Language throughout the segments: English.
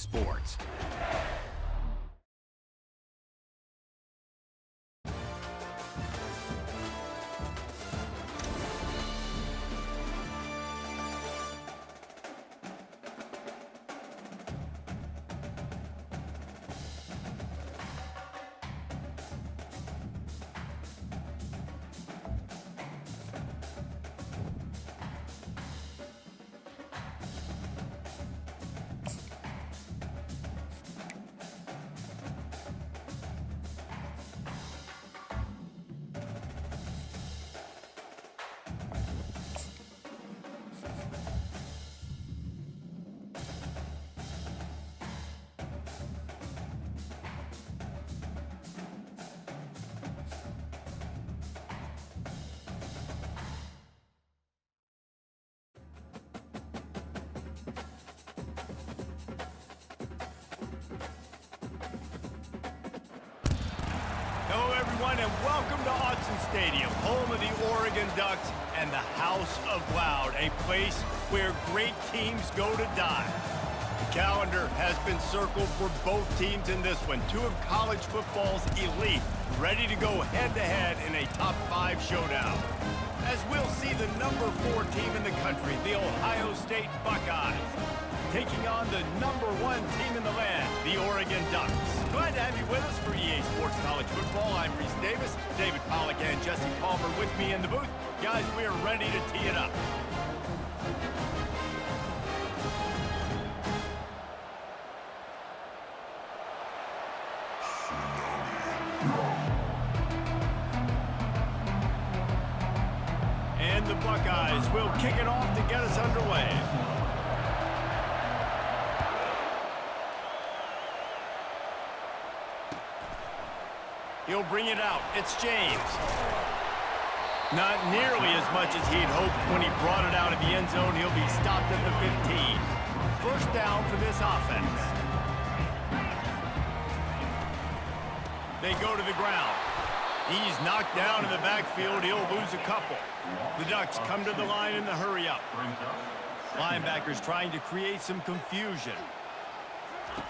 Sports. Hello, everyone, and welcome to Autzen Stadium, home of the Oregon Ducks and the House of Loud, a place where great teams go to die. The calendar has been circled for both teams in this one. Two of college football's elite, ready to go head-to-head in a top-5 showdown. As we'll see the number 4 team in the country, the Ohio State Buckeyes, taking on the number 1 team in the land, the Oregon Ducks. Glad to have you with us for EA Sports College Football. I'm Reese Davis, David Pollack, and Jesse Palmer with me in the booth. Guys, we are ready to tee it up. And the Buckeyes will kick it off to get us underway. He'll bring it out. It's James. Not nearly as much as he'd hoped when he brought it out of the end zone. He'll be stopped at the 15. First down for this offense. They go to the ground. He's knocked down in the backfield. He'll lose a couple. The Ducks come to the line in the hurry-up. Linebackers trying to create some confusion.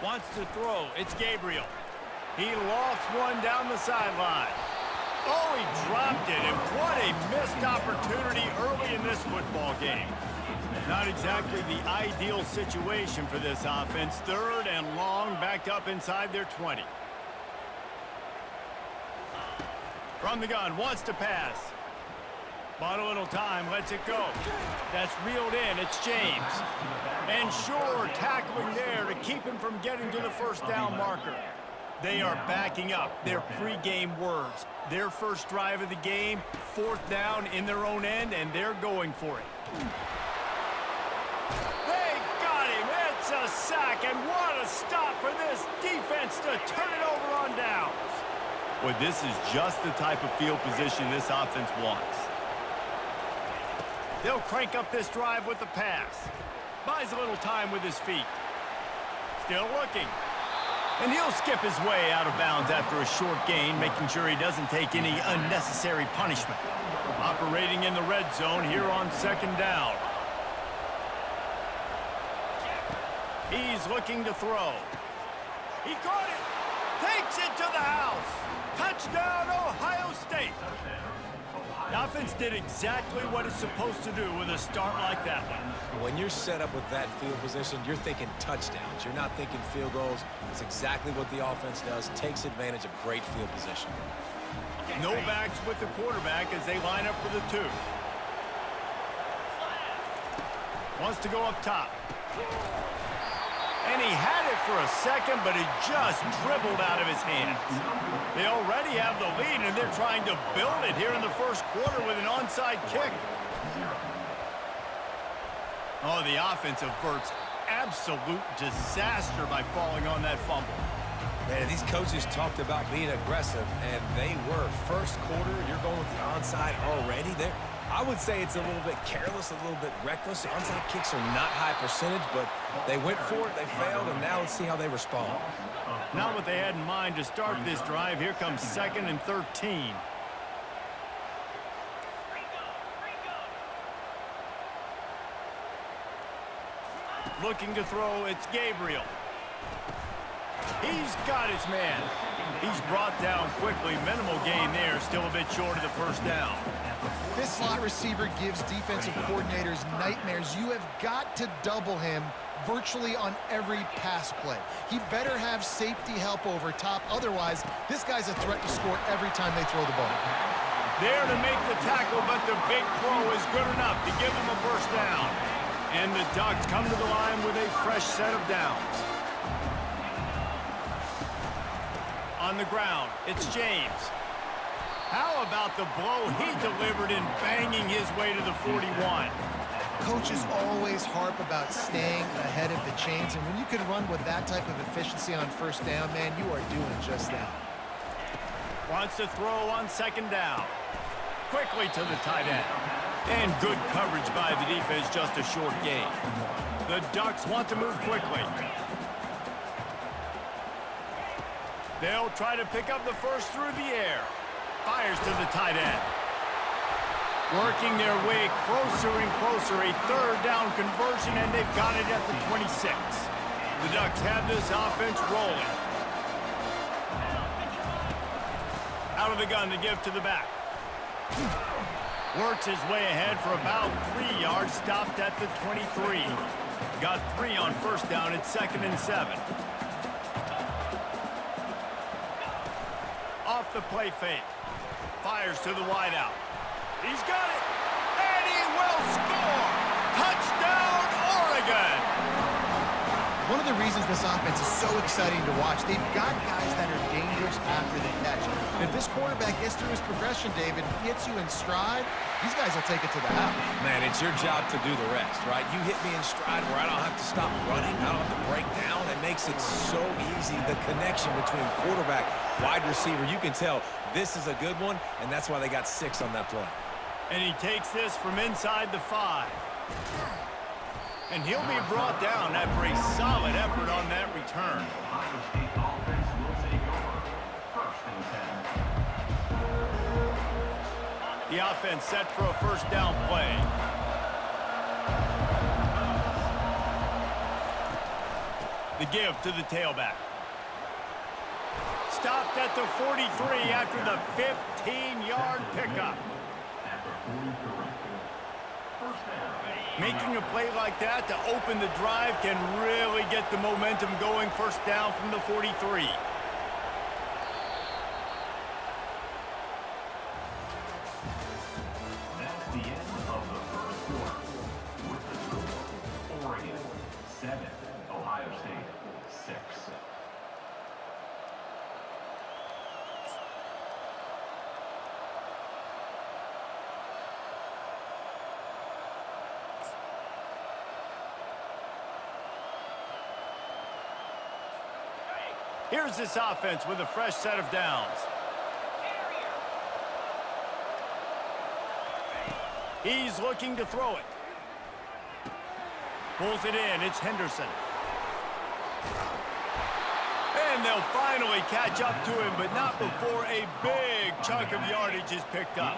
Wants to throw. It's Gabriel. He lofts one down the sideline. Oh, he dropped it, and what a missed opportunity early in this football game. Not exactly the ideal situation for this offense. Third and long, backed up inside their 20. From the gun, wants to pass. Bought a little time, lets it go. That's reeled in, it's James. And sure, tackling there to keep him from getting to the first down marker. They are backing up their pregame words. Their first drive of the game, 4th down in their own end, and they're going for it. They got him. It's a sack, and what a stop for this defense to turn it over on downs. Well, this is just the type of field position this offense wants. They'll crank up this drive with the pass. Buys a little time with his feet. Still looking. And he'll skip his way out of bounds after a short gain, making sure he doesn't take any unnecessary punishment. Operating in the red zone here on 2nd down. He's looking to throw. He caught it. Takes it to the house. Touchdown, Ohio State. The offense did exactly what it's supposed to do with a start like that one. When you're set up with that field position, you're thinking touchdowns. You're not thinking field goals. It's exactly what the offense does. Takes advantage of great field position. No backs with the quarterback as they line up for the 2. Wants to go up top. And he had it for a second, but it just dribbled out of his hands. They already have the lead, and they're trying to build it here in the first quarter with an onside kick. Oh, the offense averts absolute disaster by falling on that fumble. Man, these coaches talked about being aggressive, and they were. First quarter, you're going with the onside already. I would say it's a little bit careless, a little bit reckless. Onside kicks are not high percentage, but they went for it, they failed, and now let's see how they respond. Not what they had in mind to start this drive. Here comes 2nd and 13. Looking to throw, it's Gabriel. He's got his man. He's brought down quickly. Minimal gain there. Still a bit short of the first down. This slot receiver gives defensive coordinators nightmares. You have got to double him virtually on every pass play. He better have safety help over top. Otherwise, this guy's a threat to score every time they throw the ball. There to make the tackle, but the big throw is good enough to give him a first down. And the Ducks come to the line with a fresh set of downs. On the ground, it's James. How about the blow he delivered in banging his way to the 41? Coaches always harp about staying ahead of the chains, and when you can run with that type of efficiency on first down, man, you are doing just that. Wants to throw on second down. Quickly to the tight end. And good coverage by the defense, just a short gain. The Ducks want to move quickly. They'll try to pick up the first through the air. Fires to the tight end. Working their way closer and closer. A third down conversion, and they've got it at the 26. The Ducks have this offense rolling. Out of the gun to give to the back. Works his way ahead for about 3 yards. Stopped at the 23. Got 3 on first down. It's 2nd and 7. Off the play fake. Fires to the wideout. He's got it. And he will score. Touchdown, Oregon. One of the reasons this offense is so exciting to watch, they've got guys that are dangerous after the catch. If this quarterback gets through his progression, David, hits you in stride, these guys will take it to the house. Man, it's your job to do the rest, right? You hit me in stride where I don't have to stop running. I don't have to break down. It makes it so easy. The connection between quarterback, wide receiver, you can tell this is a good one, and that's why they got 6 on that play. And he takes this from inside the 5. And he'll be brought down after a solid effort on that return. The offense set for a first down play. The give to the tailback. Stopped at the 43 after the 15-yard pickup. Making a play like that to open the drive can really get the momentum going. First down from the 43. That's the end of the first quarter. With the score, Oregon 7, Ohio State 6. Here's this offense with a fresh set of downs. He's looking to throw it. Pulls it in. It's Henderson. And they'll finally catch up to him, but not before a big chunk of yardage is picked up.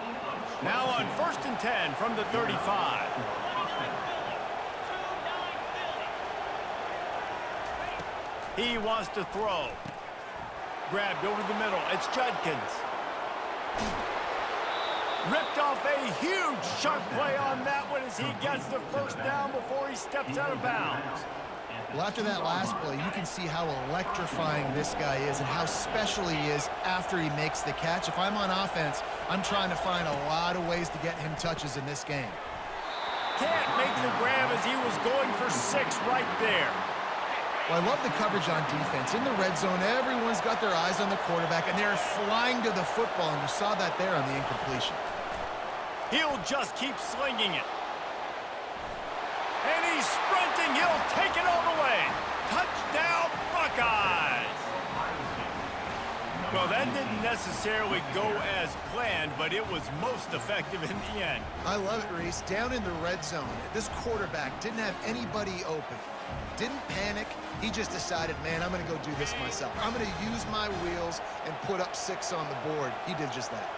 Now on 1st and 10 from the 35. He wants to throw. Grabbed over the middle. It's Judkins. Ripped off a huge chunk play on that one as he gets the first down before he steps out of bounds. Well, after that last play, you can see how electrifying this guy is and how special he is after he makes the catch. If I'm on offense, I'm trying to find a lot of ways to get him touches in this game. Can't make the grab as he was going for 6 right there. Well, I love the coverage on defense. In the red zone, everyone's got their eyes on the quarterback, and they're flying to the football, and you saw that there on the incompletion. He'll just keep slinging it. And he's sprinting. He'll take it all the way. Touchdown, Buckeyes. Well, that didn't necessarily go as planned, but it was most effective in the end. I love it, Reese. Down in the red zone, this quarterback didn't have anybody open. Didn't panic. He just decided, man, I'm going to go do this myself. I'm going to use my wheels and put up 6 on the board. He did just that.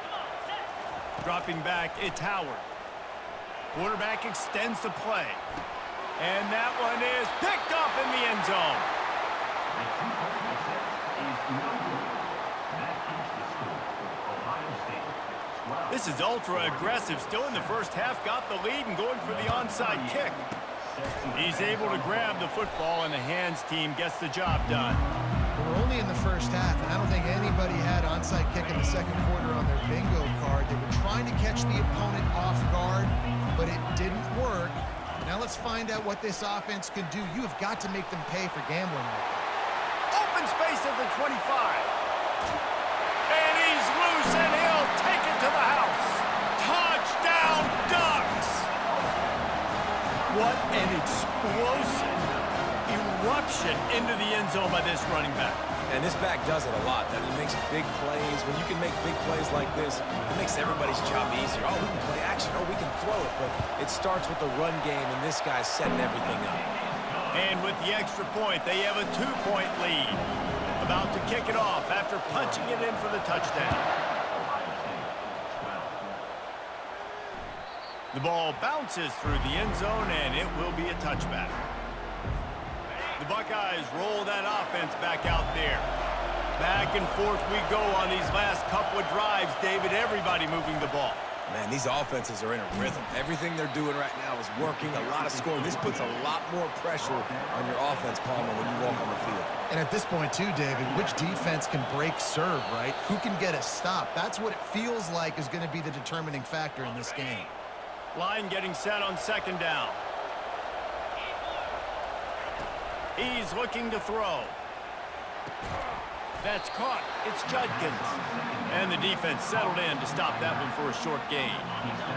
Dropping back, it's Howard. Quarterback extends the play. And that one is picked off in the end zone. The two-point set is no good. That keeps the score. Ohio State 12. This is ultra aggressive. Still in the first half, got the lead and going for the onside kick. He's able to grab the football, and the hands team gets the job done. We're only in the first half, and I don't think anybody had onside kick in the second quarter on their bingo card. They were trying to catch the opponent off guard, but it didn't work. Now let's find out what this offense can do. You have got to make them pay for gambling like that. Open space at the 25. And he's loose, and he'll take it to the house. Touchdown, Ducks! What an explosive eruption into the end zone by this running back. And this back does it a lot. That he makes big plays. When you can make big plays like this, it makes everybody's job easier. Oh, we can play action. Oh, we can throw it. But it starts with the run game, and this guy's setting everything up. And with the extra point, they have a 2-point lead. About to kick it off after punching it in for the touchdown. The ball bounces through the end zone, and it will be a touchback. The Buckeyes roll that offense back out there. Back and forth we go on these last couple of drives, David. Everybody moving the ball. Man, these offenses are in a rhythm. Everything they're doing right now is working, a lot of scoring. This puts a lot more pressure on your offense, Palmer, when you walk on the field. And at this point, too, David, which defense can break serve, right? Who can get a stop? That's what it feels like is going to be the determining factor in this game. Line getting set on second down. He's looking to throw. That's caught. It's Judkins. And the defense settled in to stop that one for a short gain.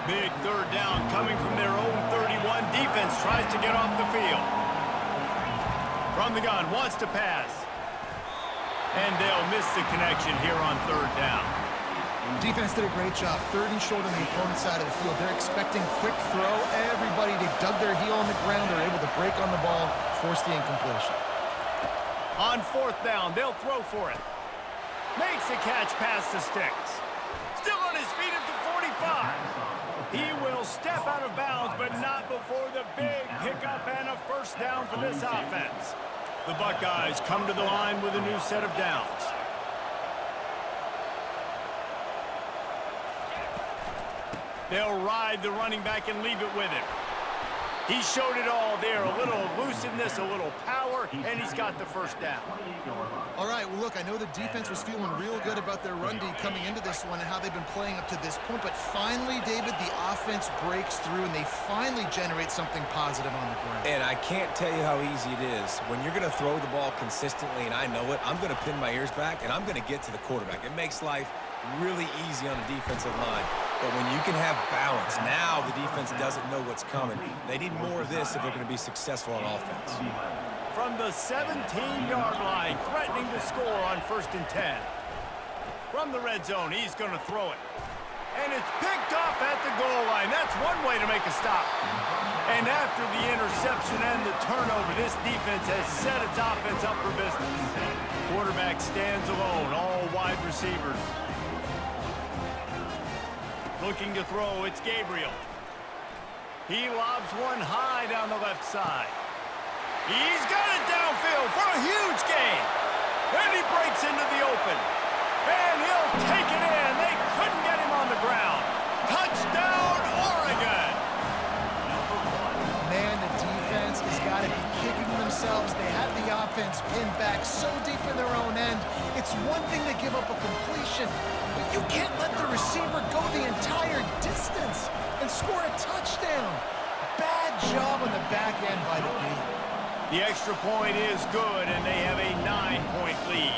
Big third down coming from their own 31. Defense tries to get off the field. From the gun, wants to pass. And they'll miss the connection here on third down. Defense did a great job. Third and short on the opponent's side of the field. They're expecting quick throw. Everybody, they dug their heel on the ground. They're able to break on the ball, force the incompletion. On fourth down, they'll throw for it. Makes the catch past the sticks. Still on his feet at the 45. He will step out of bounds, but not before the big pickup and a first down for this offense. The Buckeyes come to the line with a new set of downs. They'll ride the running back and leave it with him. He showed it all there, a little elusiveness, a little power, and he's got the first down. All right, well, look, I know the defense was feeling real good about their run D coming into this one and how they've been playing up to this point, but finally, David, the offense breaks through and they finally generate something positive on the ground. And I can't tell you how easy it is. When you're going to throw the ball consistently, and I know it, I'm going to pin my ears back, and I'm going to get to the quarterback. It makes life really easy on the defensive line. But when you can have balance, now the defense doesn't know what's coming. They need more of this if they're going to be successful on offense. From the 17-yard line, threatening to score on 1st and 10. From the red zone, he's going to throw it. And it's picked off at the goal line. That's one way to make a stop. And after the interception and the turnover, this defense has set its offense up for business. Quarterback stands alone, all wide receivers. Looking to throw, it's Gabriel. He lobs one high down the left side. He's got it downfield for a huge gain. And he breaks into the open. And he'll take it in. They couldn't get him on the ground. Touchdown, Oregon. Man, the defense has got to be kicking themselves. They had the offense pinned back so deep in their own end. It's one thing to give up a completion, but you can't let the receiver go the entire distance and score a touchdown. Bad job on the back end by the D. The extra point is good, and they have a 9-point lead.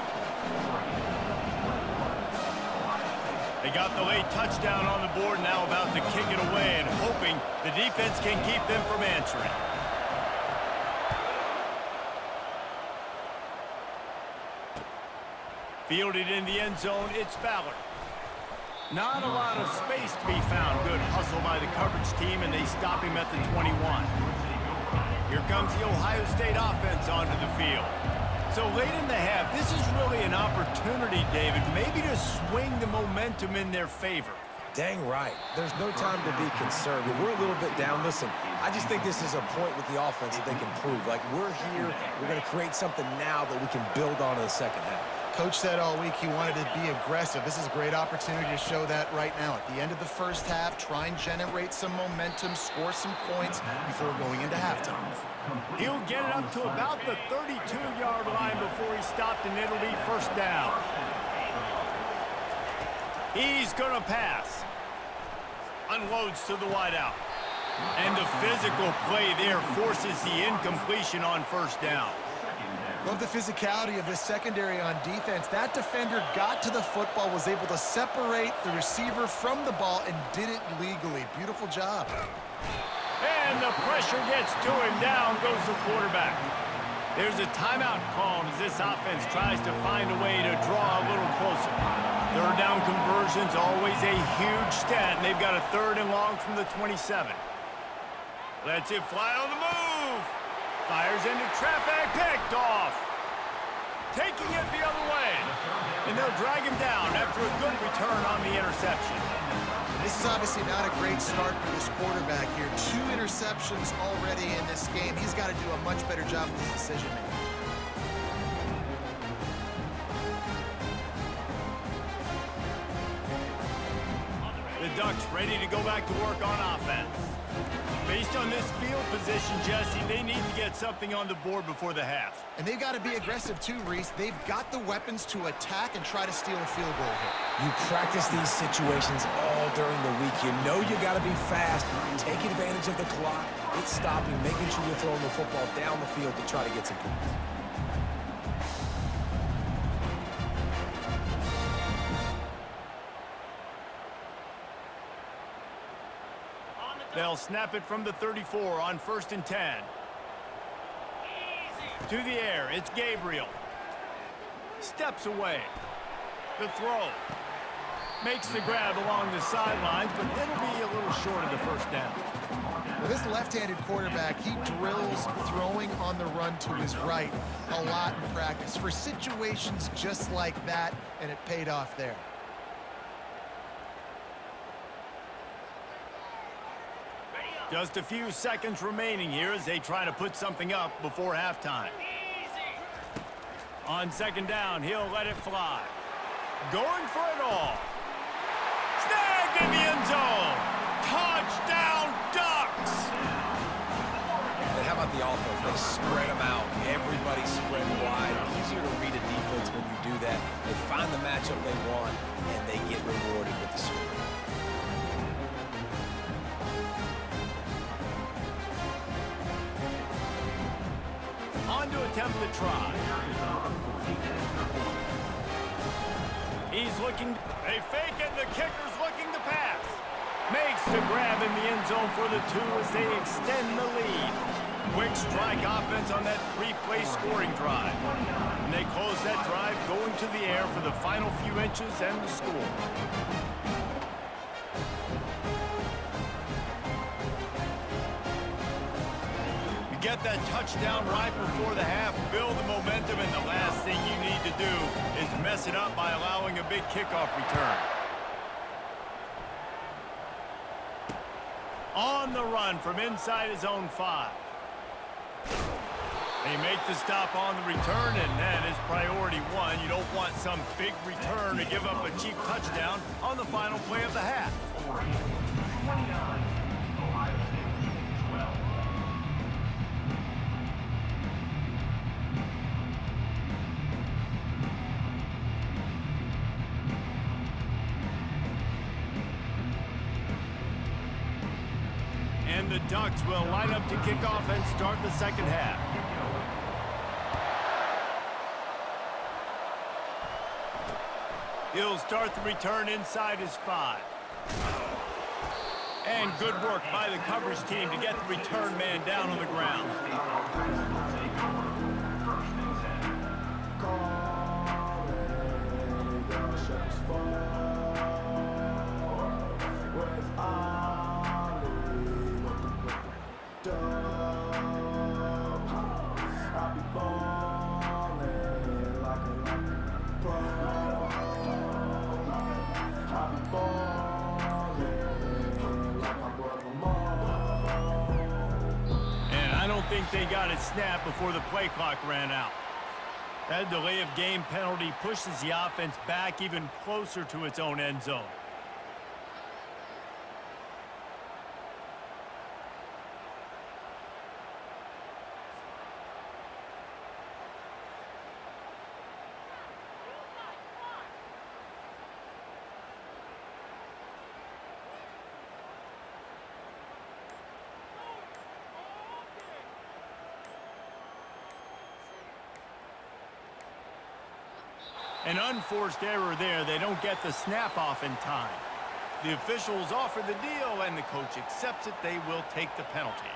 They got the late touchdown on the board, now about to kick it away and hoping the defense can keep them from answering. Fielded in the end zone, it's Ballard. Not a lot of space to be found. Good hustle by the coverage team, and they stop him at the 21. Here comes the Ohio State offense onto the field. So late in the half, this is really an opportunity, David, maybe to swing the momentum in their favor. Dang right. There's no time to be conservative. We're a little bit down. Listen, I just think this is a point with the offense that they can prove. Like, we're here, we're going to create something now that we can build on in the second half. Coach said all week he wanted to be aggressive. This is a great opportunity to show that right now. At the end of the first half, try and generate some momentum, score some points before going into halftime. He'll get it up to about the 32-yard line before he stopped, and it'll be first down. He's going to pass. Unloads to the wideout. And the physical play there forces the incompletion on first down. Love the physicality of this secondary on defense. That defender got to the football, was able to separate the receiver from the ball, and did it legally. Beautiful job. And the pressure gets to him. Down goes the quarterback. There's a timeout called as this offense tries to find a way to draw a little closer. Third down conversion's always a huge stat, and they've got a 3rd and long from the 27. Lets it fly on the move. Fires into traffic, picked off. Taking it the other way. And they'll drag him down after a good return on the interception. This is obviously not a great start for this quarterback here. 2 interceptions already in this game. He's got to do a much better job with his decision-making. The Ducks ready to go back to work on offense. Based on this field position, Jesse, they need to get something on the board before the half. And they've got to be aggressive too, Reese. They've got the weapons to attack and try to steal a field goal here. You practice these situations all during the week. You know you got to be fast, take advantage of the clock, it's stopping, making sure you're throwing the football down the field to try to get some points. They'll snap it from the 34 on 1st and 10. To the air, it's Gabriel. Steps away. The throw. Makes the grab along the sidelines, but it'll be a little short of the first down. Well, this left-handed quarterback, he drills throwing on the run to his right a lot in practice for situations just like that, and it paid off there. Just a few seconds remaining here as they try to put something up before halftime. On 2nd down, he'll let it fly. Going for it all. Snagged in the end zone. Touchdown, Ducks! And how about the offense? They spread them out. Everybody spread wide. Easier to read a defense when you do that. They find the matchup they want, and they get rewarded with the score. On to attempt the try. He's looking. They fake it, and the kicker's looking to pass. Makes the grab in the end zone for the 2 as they extend the lead. Quick strike offense on that 3-play scoring drive. And they close that drive going to the air for the final few inches and the score. Get that touchdown right before the half, build the momentum, and the last thing you need to do is mess it up by allowing a big kickoff return. On the run from inside his own 5. They make the stop on the return, and that is priority 1. You don't want some big return to give up a cheap touchdown on the final play of the half. 29, Ohio State 12. And the Ducks will line up to kick off and start the second half. He'll start the return inside his 5. And good work by the coverage team to get the return man down on the ground. think they got it snapped before the play clock ran out. That delay of game penalty pushes the offense back even closer to its own end zone. An unforced error there. They don't get the snap off in time. The officials offer the deal, and the coach accepts it. They will take the penalty.